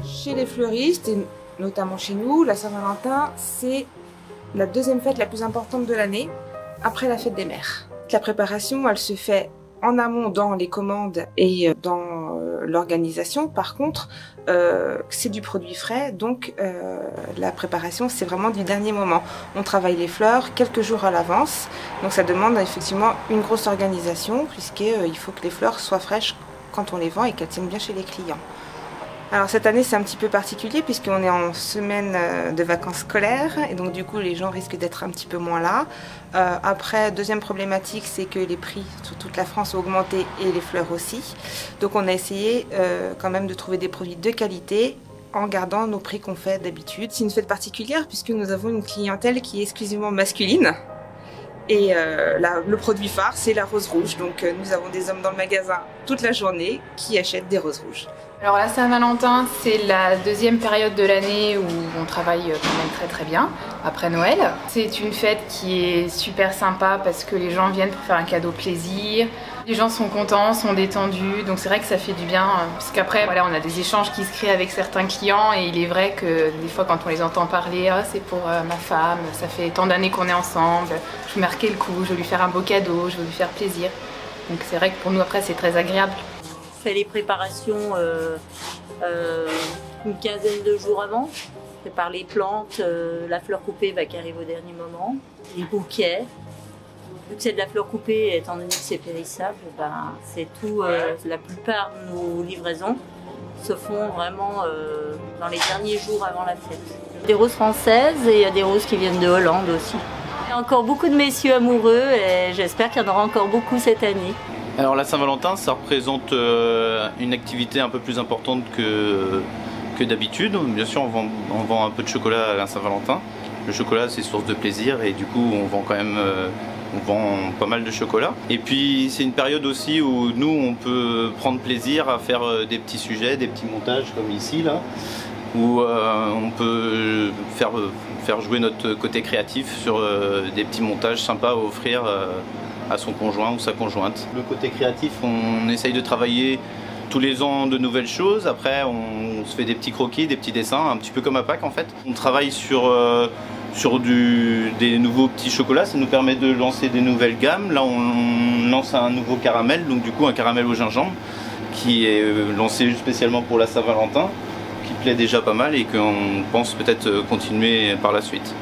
Chez les fleuristes, et notamment chez nous, la Saint-Valentin, c'est la deuxième fête la plus importante de l'année, après la fête des mères. La préparation, elle se fait en amont dans les commandes et dans l'organisation. Par contre, c'est du produit frais, donc la préparation, c'est vraiment du dernier moment. On travaille les fleurs quelques jours à l'avance, donc ça demande effectivement une grosse organisation, puisqu'il faut que les fleurs soient fraîches quand on les vend et qu'elles tiennent bien chez les clients. Alors cette année c'est un petit peu particulier puisqu'on est en semaine de vacances scolaires et donc du coup les gens risquent d'être un petit peu moins là. Après, deuxième problématique, c'est que les prix sur toute la France ont augmenté et les fleurs aussi. Donc on a essayé quand même de trouver des produits de qualité en gardant nos prix qu'on fait d'habitude. C'est une fête particulière puisque nous avons une clientèle qui est exclusivement masculine. Et le produit phare, c'est la rose rouge. Donc nous avons des hommes dans le magasin toute la journée qui achètent des roses rouges. Alors la Saint-Valentin, c'est la deuxième période de l'année où on travaille quand même très bien, après Noël. C'est une fête qui est super sympa parce que les gens viennent pour faire un cadeau plaisir. Les gens sont contents, sont détendus, donc c'est vrai que ça fait du bien. Parce qu'après, voilà, on a des échanges qui se créent avec certains clients et il est vrai que des fois quand on les entend parler, oh, c'est pour ma femme, ça fait tant d'années qu'on est ensemble, je vais marquer le coup, je vais lui faire un beau cadeau, je vais lui faire plaisir. Donc c'est vrai que pour nous après c'est très agréable. On fait les préparations une quinzaine de jours avant. On prépare les plantes, la fleur coupée qui arrive au dernier moment, les bouquets. Vu que c'est de la fleur coupée, étant donné que c'est périssable, c'est tout. La plupart de nos livraisons se font vraiment dans les derniers jours avant la fête. Des roses françaises et il y a des roses qui viennent de Hollande aussi. Il y a encore beaucoup de messieurs amoureux et j'espère qu'il y en aura encore beaucoup cette année. Alors la Saint-Valentin, ça représente une activité un peu plus importante que d'habitude. Bien sûr, on vend un peu de chocolat à la Saint-Valentin. Le chocolat, c'est source de plaisir et du coup, on vend quand même pas mal de chocolat. Et puis, c'est une période aussi où nous, on peut prendre plaisir à faire des petits sujets, des petits montages comme ici, là, où on peut faire jouer notre côté créatif sur des petits montages sympas à offrir à son conjoint ou sa conjointe. Le côté créatif, on essaye de travailler tous les ans de nouvelles choses. Après, on se fait des petits croquis, des petits dessins, un petit peu comme à Pâques en fait. On travaille sur des nouveaux petits chocolats, ça nous permet de lancer des nouvelles gammes. Là, on lance un nouveau caramel, donc du coup un caramel au gingembre qui est lancé spécialement pour la Saint-Valentin, qui plaît déjà pas mal et qu'on pense peut-être continuer par la suite.